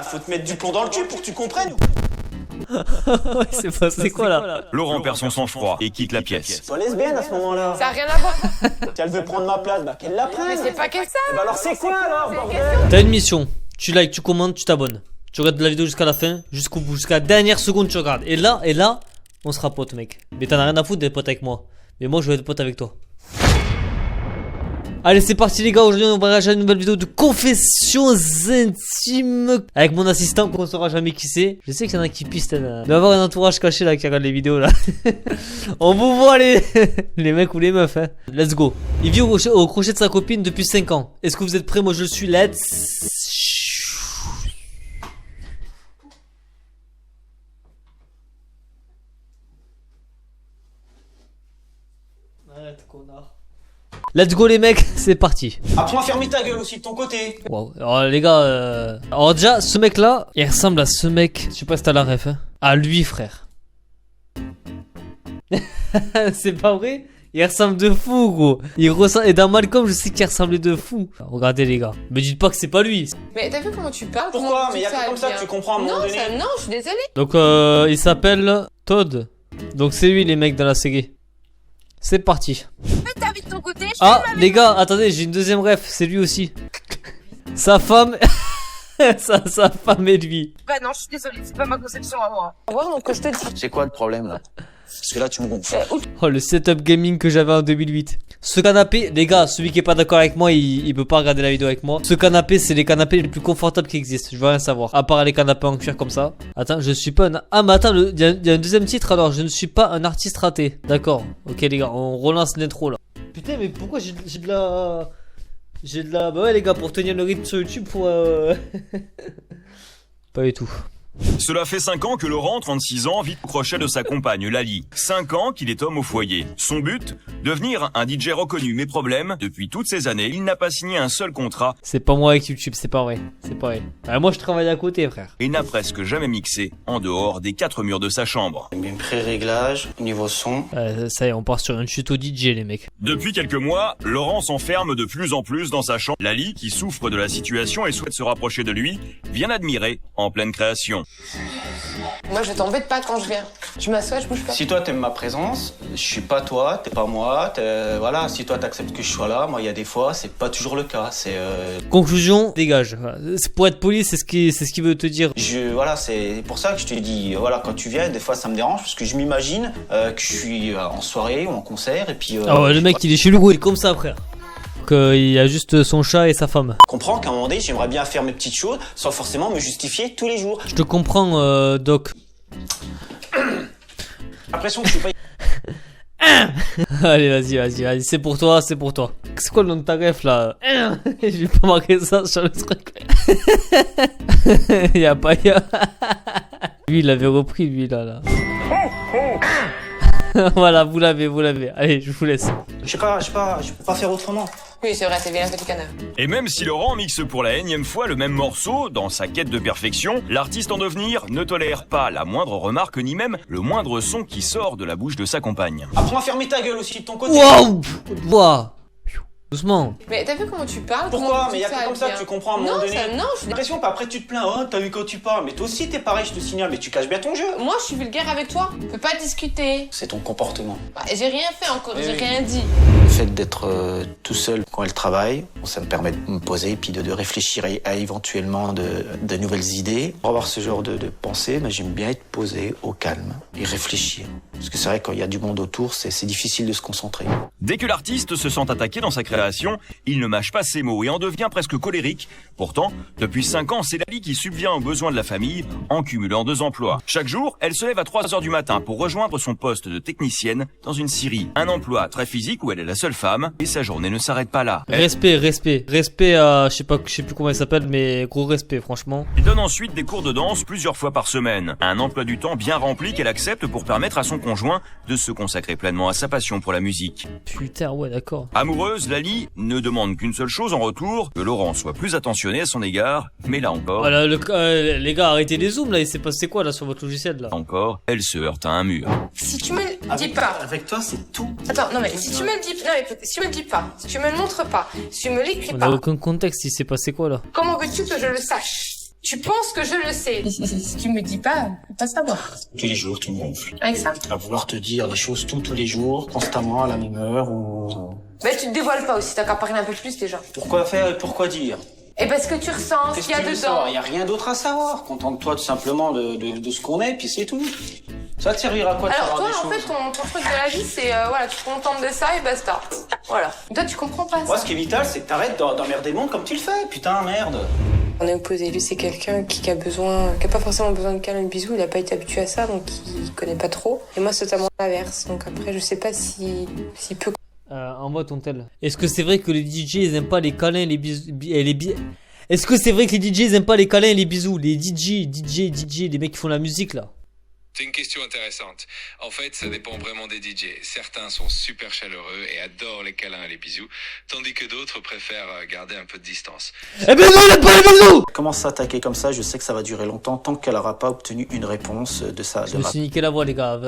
faut te mettre du plomb dans le cul pour que tu comprennes. Ouais, c'est quoi là? Laurent perd son sang-froid et quitte la pièce. Sois lesbienne à ce moment-là. Ça a rien à voir. Si elle veut prendre ma place, bah qu'elle la prenne. Mais c'est pas que ça. Bah alors c'est quoi alors, bordel? T'as une mission. Tu likes, tu commentes, tu t'abonnes. Tu regardes la vidéo jusqu'à la fin, jusqu'au bout, jusqu'à la dernière seconde tu regardes. Et là, on sera potes, mec. Mais t'en as rien à foutre d'être pote avec moi. Mais moi je veux être pote avec toi. Allez, c'est parti les gars, aujourd'hui on va réagir à une nouvelle vidéo de confessions intimes avec mon assistant qu'on saura jamais qui c'est. Je sais qu'il y en a qui pistent, il doit avoir un entourage caché là qui regarde les vidéos là. On vous voit les mecs ou les meufs hein. Let's go. Il vit au crochet de sa copine depuis 5 ans. Est-ce que vous êtes prêts? Moi je le suis, let's... Arrête connard. Let's go les mecs, c'est parti. Apprends à fermer ta gueule aussi de ton côté. Wow. Alors les gars, alors déjà ce mec là, il ressemble à ce mec. Je sais pas si t'as la ref hein. À lui frère. C'est pas vrai? Il ressemble de fou gros. Il ressemble... Et dans Malcolm je sais qu'il ressemblait de fou. Regardez les gars, me dites pas que c'est pas lui. Mais t'as vu comment tu parles? Pourquoi? Mais y'a que comme ça que tu comprends à un moment donné. Non, je suis désolée. Donc il s'appelle Todd. Donc c'est lui les mecs dans la série. C'est parti. Mais t'as vu de ton côté? Ah les gars, attendez, j'ai une deuxième ref, c'est lui aussi. Sa femme... sa femme et lui. Bah non, je suis désolée, c'est pas ma conception à moi. Au revoir, donc je te dis. C'est quoi le problème là? Parce que là tu me gonfles. Oh le setup gaming que j'avais en 2008. Ce canapé, les gars, celui qui est pas d'accord avec moi, il peut pas regarder la vidéo avec moi. Ce canapé, c'est les canapés les plus confortables qui existent. Je veux rien savoir. À part les canapés en cuir comme ça. Attends, je suis pas un... Ah mais attends, il y a un deuxième titre alors. Je ne suis pas un artiste raté. D'accord. Ok les gars, on relance l'intro là. Putain mais pourquoi j'ai de la... J'ai de la... Bah ouais les gars, pour tenir le rythme sur YouTube pour... Pas du tout. Cela fait 5 ans que Laurent, 36 ans, vit au crochet de sa compagne Lali. 5 ans qu'il est homme au foyer. Son but? Devenir un DJ reconnu. Mais problème, depuis toutes ces années, il n'a pas signé un seul contrat. C'est pas moi avec YouTube, c'est pas vrai. C'est pas vrai. Moi je travaille à côté frère. Et n'a presque jamais mixé en dehors des 4 murs de sa chambre. Bien pré-réglage, niveau son. Ça y est, on part sur une chute au DJ les mecs. Depuis quelques mois, Laurent s'enferme de plus en plus dans sa chambre. Lali, qui souffre de la situation et souhaite se rapprocher de lui, vient admirer en pleine création. Moi, je t'embête pas quand je viens. Je m'assois, je bouge pas. Si toi t'aimes ma présence, je suis pas toi, t'es pas moi, voilà, si toi t'acceptes que je sois là, moi il y a des fois, c'est pas toujours le cas, c'est... Conclusion, dégage. Pour être poli, c'est ce qu'il veut te dire. Voilà, c'est pour ça que je te dis, voilà, quand tu viens, des fois ça me dérange, parce que je m'imagine que je suis en soirée ou en concert, et puis... Ah ouais, le mec il est chelou, il est comme ça frère. Il y a juste son chat et sa femme. Je comprends qu'à un moment donné, j'aimerais bien faire mes petites choses sans forcément me justifier tous les jours. Je te comprends, Doc. J'ai l'impression que je suis pas... Allez, vas-y, c'est pour toi, c'est pour toi. C'est quoi le nom de ta ref là? J'ai pas marqué ça sur le truc. Y'a pas y'a. Lui, il avait repris, lui là. Voilà, vous l'avez. Allez, je vous laisse. Je peux pas faire autrement. Oui, c'est vrai, c'est bien petit canard. Et même si Laurent mixe pour la énième fois le même morceau, dans sa quête de perfection, l'artiste en devenir ne tolère pas la moindre remarque ni même le moindre son qui sort de la bouche de sa compagne. Apprends à fermer ta gueule aussi de ton côté. Waouh! Waouh! Doucement. Mais t'as vu comment tu parles? Pourquoi? Mais y'a que comme ça que tu comprends à un moment donné. Non, je suis... l'impression qu'après tu te plains, oh t'as vu quand tu parles, mais toi aussi t'es pareil, je te signale, mais tu caches bien ton jeu. Moi, je suis vulgaire avec toi. On peut pas discuter. C'est ton comportement. Bah, j'ai rien fait encore, j'ai rien dit. Le fait d'être tout seul quand elle travaille, ça me permet de me poser, puis de réfléchir à éventuellement de nouvelles idées. Pour avoir ce genre de pensée, j'aime bien être posé au calme et réfléchir. Parce que c'est vrai, quand il y a du monde autour, c'est difficile de se concentrer. Dès que l'artiste se sent attaqué dans sa création, il ne mâche pas ses mots et en devient presque colérique. Pourtant, depuis 5 ans, c'est Lali qui subvient aux besoins de la famille en cumulant 2 emplois. Chaque jour, elle se lève à 3 h du matin pour rejoindre son poste de technicienne dans une scierie. Un emploi très physique où elle est la seule femme et sa journée ne s'arrête pas là. Respect à, je sais plus comment elle s'appelle, mais gros respect franchement. Elle donne ensuite des cours de danse plusieurs fois par semaine. Un emploi du temps bien rempli qu'elle accepte pour permettre à son conjoint de se consacrer pleinement à sa passion pour la musique. Putain, ouais, d'accord. Amoureuse, Lali ne demande qu'une seule chose en retour, que Laurent soit plus attentionné à son égard, mais là encore... Voilà, les gars, arrêtez les zooms là, il s'est passé quoi là sur votre logiciel là? Encore, elle se heurte à un mur. Si tu me le dis pas... Avec toi, c'est tout. Attends, non mais si tu me le dis... Non mais si tu me le dis pas, si tu me le montres pas, si tu me l'écris On pas... a aucun contexte, il s'est passé quoi là? Comment veux-tu que je le sache? Tu penses que je le sais. Si tu me dis pas, je peux pas savoir. Tous les jours, tu me gonfles. Avec ça? À vouloir te dire les choses tous les jours, constamment, à la même heure ou... Bah tu te dévoiles pas aussi, t'as qu'à parler un peu plus déjà. Pourquoi faire et pourquoi dire? Et parce que tu ressens ce qu'il y a dedans. Il n'y a rien d'autre à savoir. Contente-toi tout simplement de ce qu'on est, puis c'est tout. Ça te servira à quoi de Alors savoir toi, des en choses? fait, ton truc de la vie, c'est voilà, tu te contentes de ça et basta. Voilà. Toi, tu comprends pas Moi, ça. ce qui est vital, c'est que t'arrêtes d'emmerder le monde comme tu le fais. Putain, merde. On est opposé. Lui, c'est quelqu'un qui a pas forcément besoin de câlin et de bisous. Il a pas été habitué à ça, donc il connaît pas trop. Et moi, c'est totalement l'inverse. Donc après, je sais pas s'il peut. Envoie ton tel. Est-ce que c'est vrai que les DJ ils aiment pas les câlins et les bisous Est-ce que c'est vrai que les DJ ils aiment pas les câlins et les bisous? Les DJ, les mecs qui font la musique là. C'est une question intéressante. En fait, ça dépend vraiment des DJ. Certains sont super chaleureux et adorent les câlins et les bisous, tandis que d'autres préfèrent garder un peu de distance. Eh ben non, on aime pas les bisous! Commence à attaquer comme ça, je sais que ça va durer longtemps tant qu'elle aura pas obtenu une réponse de ça. Je me suis niqué la voix les gars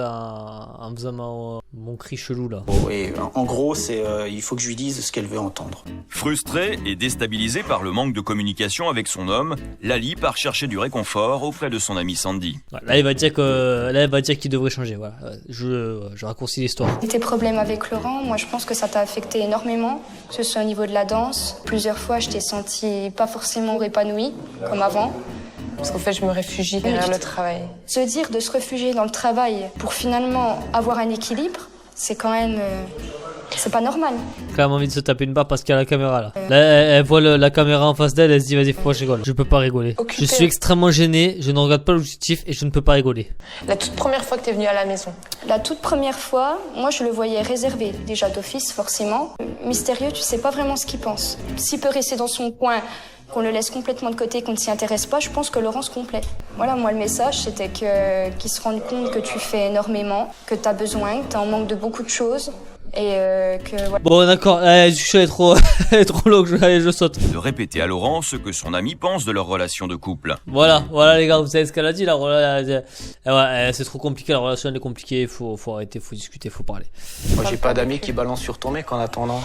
en faisant mon cri chelou là. Et en gros, c'est il faut que je lui dise ce qu'elle veut entendre. Frustrée et déstabilisée par le manque de communication avec son homme, Lali part chercher du réconfort auprès de son amie Sandy. Ouais, là il va dire qu'il devrait changer. Voilà. Je raccourcis l'histoire. Tes problèmes avec Laurent, moi je pense que ça t'a affecté énormément, que ce soit au niveau de la danse. Plusieurs fois, je t'ai senti pas forcément épanouie comme avant. Parce qu'en fait, je me réfugie derrière le travail. Se dire de se réfugier dans le travail pour finalement avoir un équilibre, c'est quand même... c'est pas normal. Quand même envie de se taper une barre parce qu'il y a la caméra là. Là, elle voit la caméra en face d'elle, elle se dit vas-y, pourquoi je rigole? Je peux pas rigoler. Occupée. Je suis extrêmement gêné, je ne regarde pas l'objectif et je ne peux pas rigoler. La toute première fois que t'es venue à la maison. La toute première fois, moi je le voyais réservé, déjà d'office forcément. Mystérieux, tu sais pas vraiment ce qu'il pense. S'il peut rester dans son coin, qu'on le laisse complètement de côté, qu'on ne s'y intéresse pas, je pense que Laurent se complaît. Voilà, moi le message c'était qu'il se rende compte que tu fais énormément, que t'as besoin, que t'es en manque de beaucoup de choses. Et que voilà. Bon d'accord, je suis trop long, je saute. De répéter à Laurent ce que son ami pense de leur relation de couple. Voilà les gars, vous savez ce qu'elle a dit là. Ouais, c'est trop compliqué, la relation elle est compliquée, faut arrêter, faut discuter, faut parler. Moi, j'ai pas d'amis qui balancent sur ton mec en attendant.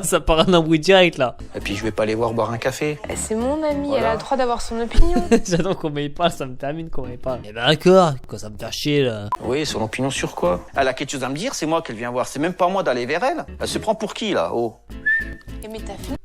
Ça part en embrouille direct là. Et puis, je vais pas les voir boire un café. C'est mon amie, Voilà. elle a le droit d'avoir son opinion. J'adore comment il parle, ça me termine comment il parle. Eh ben d'accord, quoi ça me fait chier là. Oui, son opinion sur quoi? Elle a quelque chose à me dire, c'est moi qu'elle vient voir. C'est même pas moi d'aller vers elle. Elle se prend pour qui, là? Oh. Mais t'as fini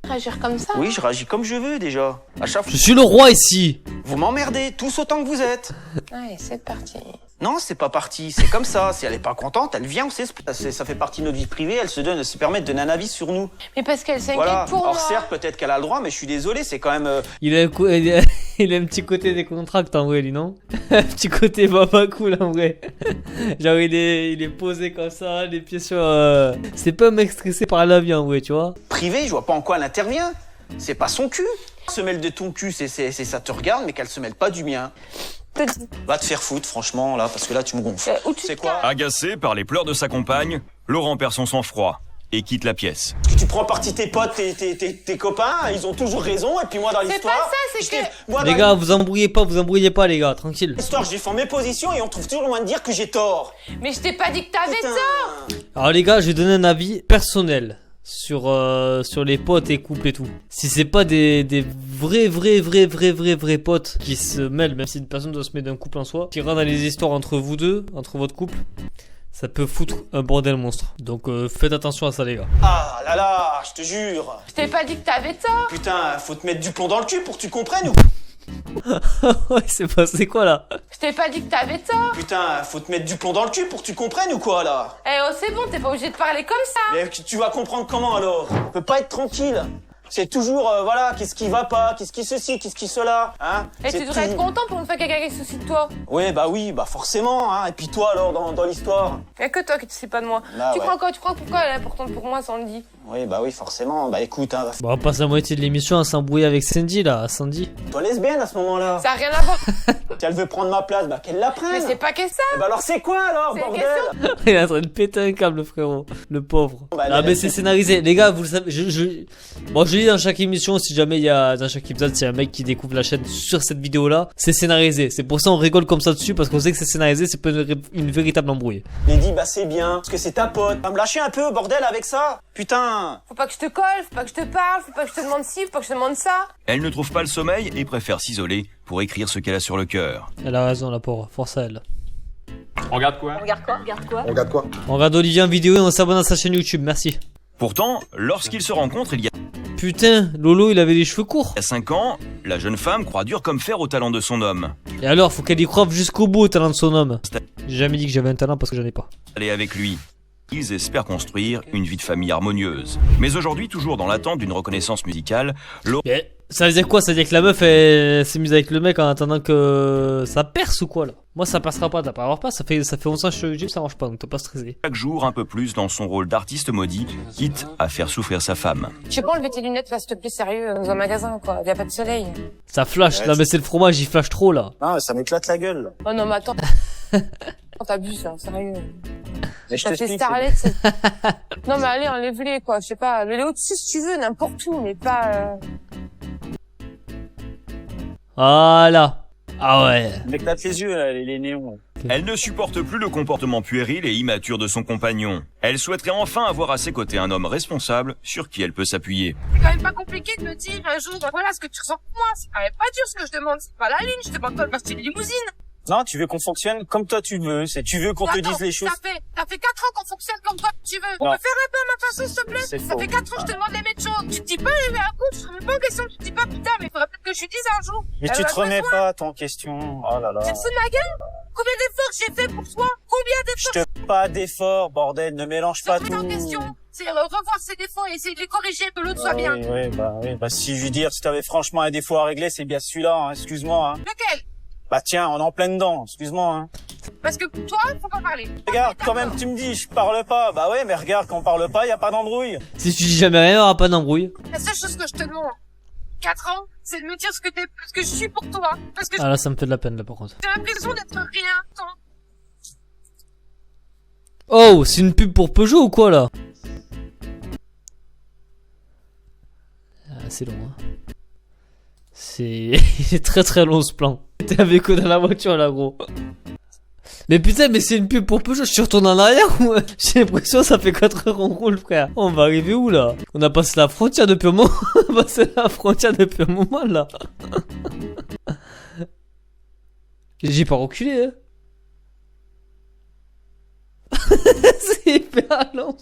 réagir comme ça? Oui, je réagis comme je veux, déjà. À chaque fois, Je suis le roi ici. vous m'emmerdez, tous autant que vous êtes. Allez, c'est parti. Non, c'est pas parti, c'est comme ça. Si elle est pas contente, elle vient, ça fait partie de notre vie privée, elle se permet de donner un avis sur nous. Mais parce qu'elle s'inquiète Voilà. pour moi. Alors certes, peut-être qu'elle a le droit, mais je suis désolé, c'est quand même... Il a un petit côté des contracts en vrai lui, non? Un petit côté pas cool en vrai. Genre il est posé comme ça, les pieds sur... C'est pas un mec stressé par la vie en vrai, tu vois. privé, je vois pas en quoi elle intervient. C'est pas son cul. Se mêle de ton cul, c'est ça te regarde, mais qu'elle se mêle pas du mien. Va te faire foutre, franchement, là, parce que là, tu me gonfles. Où tu C'est te quoi? calmes. Agacé par les pleurs de sa compagne, Laurent perd son sang-froid et quitte la pièce. Tu prends parti tes potes, tes copains, ils ont toujours raison, et puis moi, dans C'est l'histoire... pas ça, c'est que... Moi, Les dans gars, vous embrouillez pas les gars, tranquille. l'histoire, je défends mes positions, et on trouve toujours le moyen de dire que j'ai tort. Mais je t'ai pas dit que t'avais Putain. tort. Alors les gars, je vais donner un avis personnel sur les potes et couples et tout. Si c'est pas des vrais potes qui se mêlent, même si une personne doit se mêler d'un couple en soi, qui rentrent dans les histoires entre vous deux, entre votre couple, ça peut foutre un bordel monstre. Donc faites attention à ça les gars. Ah là là, je te jure. Je t'ai pas dit que t'avais tort. Putain, faut te mettre du plomb dans le cul pour que tu comprennes ou... Ouais, c'est passé quoi là? Je t'ai pas dit que t'avais tort. Putain, faut te mettre du plomb dans le cul pour que tu comprennes ou quoi, là? Eh oh, c'est bon, t'es pas obligé de parler comme ça. Mais tu vas comprendre comment, alors? On peut pas être tranquille. C'est toujours, voilà, qu'est-ce qui va pas, qu'est-ce qui ceci, qu'est-ce qui cela, hein? Et C'est tu devrais être content pour me faire quelqu'un qui se soucie de toi. Oui, bah forcément, hein. Et puis toi, alors, dans l'histoire? Y'a que toi qui te sais pas de moi. Bah, tu ouais. crois quoi? Tu crois pourquoi elle est importante pour moi, Sandy? Oui, bah oui, forcément. Bah écoute, hein, Bon, on passe la moitié de l'émission à s'embrouiller avec Sandy là, Sandy. toi lesbienne à ce moment-là. Ça a rien à voir. Si elle veut prendre ma place, bah qu'elle la prenne. Mais c'est pas que ça. Eh bah alors c'est quoi alors, C'est une bordel? Il est en train de péter un câble, le frérot. Le pauvre. Bah, Ah, mais elle- c'est scénarisé. Les gars, vous le savez. Bon, je dis dans chaque émission, si jamais il y a, dans chaque épisode, s'il y a un mec qui découvre la chaîne sur cette vidéo-là, c'est scénarisé. C'est pour ça on rigole comme ça dessus, parce qu'on sait que c'est scénarisé, c'est pas une véritable embrouille. J'ai dit, bah c'est bien, parce que c'est ta pote. Va me lâcher un peu, bordel, avec ça. Putain, rien. Faut pas que je te colle, faut pas que je te parle, faut pas que je te demande ci, faut pas que je te demande ça. Elle ne trouve pas le sommeil et préfère s'isoler pour écrire ce qu'elle a sur le cœur. Elle a raison, la pauvre. Force à elle. On regarde quoi? On regarde Olivier en vidéo et on s'abonne à sa chaîne YouTube. Merci. Pourtant, lorsqu'ils se rencontrent il y Putain, Lolo, il avait les cheveux courts. a 5 ans, la jeune femme croit dur comme fer au talent de son homme. Et alors, faut qu'elle y croive jusqu'au bout au talent de son homme. J'ai jamais dit que j'avais un talent parce que j'en ai pas. Aller avec lui. Ils espèrent construire une vie de famille harmonieuse. Mais aujourd'hui, toujours dans l'attente d'une reconnaissance musicale, Mais ça veut dire quoi? Ça veut dire que la meuf elle s'est mise avec le mec en attendant que ça perce ou quoi là? Moi ça passera pas, t'as pas à avoir pas, ça fait 11 ans que je suis YouTube, ça marche pas donc t'as pas stressé. chaque jour un peu plus dans son rôle d'artiste maudit, quitte à faire souffrir sa femme. Je sais pas enlever tes lunettes là, s'il te plaît, sérieux, dans un magasin quoi, y a pas de soleil. Ça flash, Ouais, là mais c'est le fromage, il flash trop là. Ah, ça m'éclate la gueule. Oh non mais attends. T'abuses là, sérieux. Mais je Ça fait t'explique. starlet, c'est... Non mais allez, enlève-les quoi, je sais pas, mets-les au-dessus si tu veux, n'importe où, mais pas... Voilà. Ah ouais. M'éclate les yeux, là, les néons. Elle ne supporte plus le comportement puéril et immature de son compagnon. Elle souhaiterait enfin avoir à ses côtés un homme responsable sur qui elle peut s'appuyer. C'est quand même pas compliqué de me dire un jour, bah voilà ce que tu ressens pour moi, c'est quand même pas dur ce que je demande, c'est pas la lune, je demande pas de passer une limousine. Non, tu veux qu'on fonctionne comme toi tu veux. C'est tu veux qu'on te dise les choses. Ça fait 4 ans qu'on fonctionne comme toi tu veux. On Non. peut faire un peu à ma façon s'il te plaît. C'est Ça faux. fait 4 ans que je te demande les mêmes choses. Tu te dis pas, mais un coup, tu te remets pas en question, tu te dis pas putain, mais il faudrait peut-être que je lui dise un jour. Mais tu te remets pas en question. Oh là là. Tu te fous de ma gueule? Combien d'efforts j'ai fait pour toi? Combien d'efforts Je te fais pas d'efforts, bordel. Ne mélange pas je te tout. remets en question? C'est revoir ses défauts et essayer de les corriger, que l'autre soit bien. Oui, bah si je veux dire, si t'avais franchement un défaut à régler, c'est bien celui-là, hein, excuse-moi, hein. Lequel? Bah tiens, on est en plein dedans, excuse-moi, hein. Parce que toi, faut pas parler. Regarde, quand même, tu me dis, je parle pas. Bah ouais, mais regarde, quand on parle pas, y a pas d'embrouille. Si tu dis jamais rien, il y aura pas d'embrouille. La seule chose que je te demande, 4 ans, c'est de me dire ce que je suis pour toi. Parce que Ah là ça me fait de la peine là par contre. j'ai l'impression d'être rien. Oh, c'est une pub pour Peugeot ou quoi là? Ah, c'est long hein. C'est très très long ce plan. T'es avec eux dans la voiture là gros. Mais putain mais c'est une pub pour Peugeot, je suis retourné en arrière ou j'ai l'impression que ça fait 4 heures on roule frère. On va arriver où là? On a passé la frontière depuis un moment. On a passé la frontière depuis un moment là. J'ai pas reculé hein. C'est hyper long.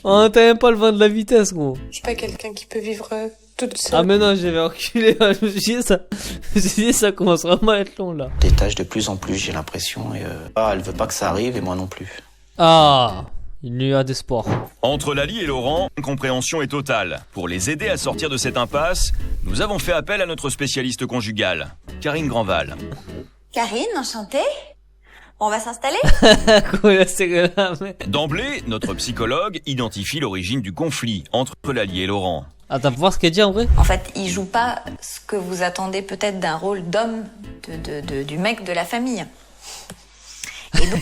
Oh, t'as même pas le vent de la vitesse, gros. Je suis pas quelqu'un qui peut vivre toute seule. Ah, mais non, j'avais reculé. Je me suis dit, ça commence vraiment à être long, là. Des tâches de plus en plus, j'ai l'impression. Et elle veut pas que ça arrive et moi non plus. Ah, il y a d'espoir. Entre Lali et Laurent, l'incompréhension est totale. Pour les aider à sortir de cette impasse, nous avons fait appel à notre spécialiste conjugale, Karine Grandval. Karine, enchantée. On va s'installer? Comment il a serré la main. D'emblée, notre psychologue identifie l'origine du conflit entre Lali et Laurent. Attends, faut voir ce qu'elle dit en vrai. En fait, il joue pas ce que vous attendez peut-être d'un rôle d'homme, du mec de la famille. Et donc,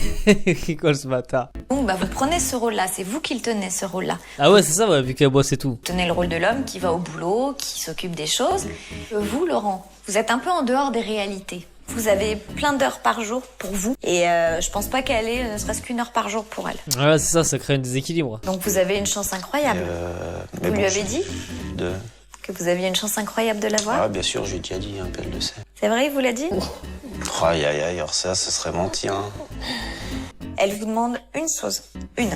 Qui colle ce bâtard. bah, vous prenez ce rôle-là, c'est vous qui le tenez, ce rôle-là. Ah ouais, c'est ça, ouais, vu qu'elle boit, c'est tout. Vous tenez le rôle de l'homme qui va au boulot, qui s'occupe des choses. Vous, Laurent, vous êtes un peu en dehors des réalités. Vous avez plein d'heures par jour pour vous. Et je pense pas qu'elle ait ne serait-ce qu'une heure par jour pour elle. Ouais, c'est ça, ça crée un déséquilibre. Donc vous avez une chance incroyable. Mais Vous bon, lui avez dit que vous aviez une chance incroyable de l'avoir? Ah, bien sûr, j'ai déjà dit, hein, qu'elle le sait. C'est vrai, il vous l'a dit? Aïe, aïe, aïe, alors ça, ce serait mentir. Hein. Elle vous demande une chose. Une.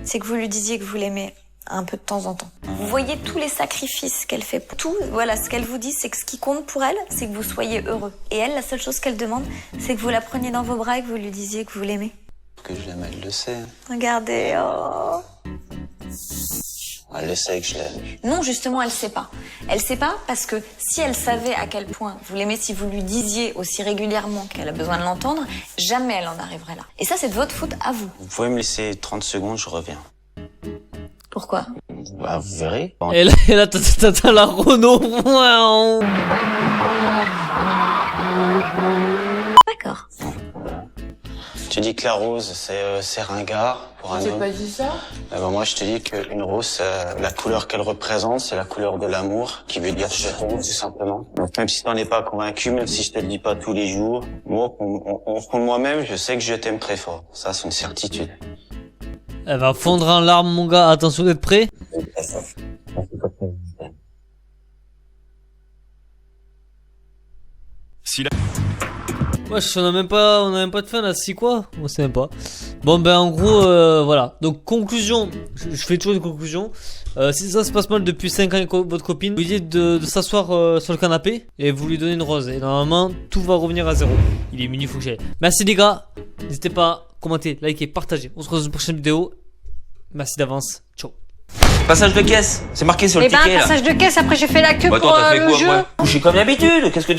C'est que vous lui disiez que vous l'aimez un peu de temps en temps. Vous voyez tous les sacrifices qu'elle fait. Tout, voilà, ce qu'elle vous dit, c'est que ce qui compte pour elle, c'est que vous soyez heureux. Et elle, la seule chose qu'elle demande, c'est que vous la preniez dans vos bras et que vous lui disiez que vous l'aimez. Que je l'aime, elle le sait. Regardez, oh. Elle le sait que je l'aime. Non, justement, elle sait pas. Elle sait pas parce que si elle savait à quel point vous l'aimez, si vous lui disiez aussi régulièrement qu'elle a besoin de l'entendre, jamais elle en arriverait là. Et ça, c'est de votre faute à vous. Vous pouvez me laisser 30 secondes, je reviens. Pourquoi? Bah, vous verrez. Et là, t'as la Renault. D'accord. Tu dis que la rose, c'est ringard pour un J'ai homme. pas dit ça. Eh ben moi, je te dis qu'une rose, la couleur qu'elle représente, c'est la couleur de l'amour, qui veut dire je t'aime, tout simplement. Donc, même si t'en es pas convaincu, même si je te le dis pas tous les jours, moi, pour moi-même, je sais que je t'aime très fort. Ça, c'est une certitude. Elle va fondre en larmes, mon gars. Attention d'être prêt. Si la... Wesh, on a même pas de fin là, c'est quoi? On sait même pas. Bon ben en gros voilà. Donc conclusion, je fais toujours une conclusion. Si ça se passe mal depuis 5 ans avec votre copine, vous lui dites de s'asseoir sur le canapé et vous lui donnez une rose. Et normalement tout va revenir à zéro. Il est minuit, faut que j'aille. Merci les gars. N'hésitez pas à commenter, liker, partager. On se retrouve dans une prochaine vidéo. Merci d'avance. Ciao. Passage de caisse, c'est marqué sur le ticket là. Passage de caisse, après j'ai fait la queue Bah, pour attends, t'as fait le quoi, jeu. moi? Je suis comme d'habitude, qu'est-ce que tu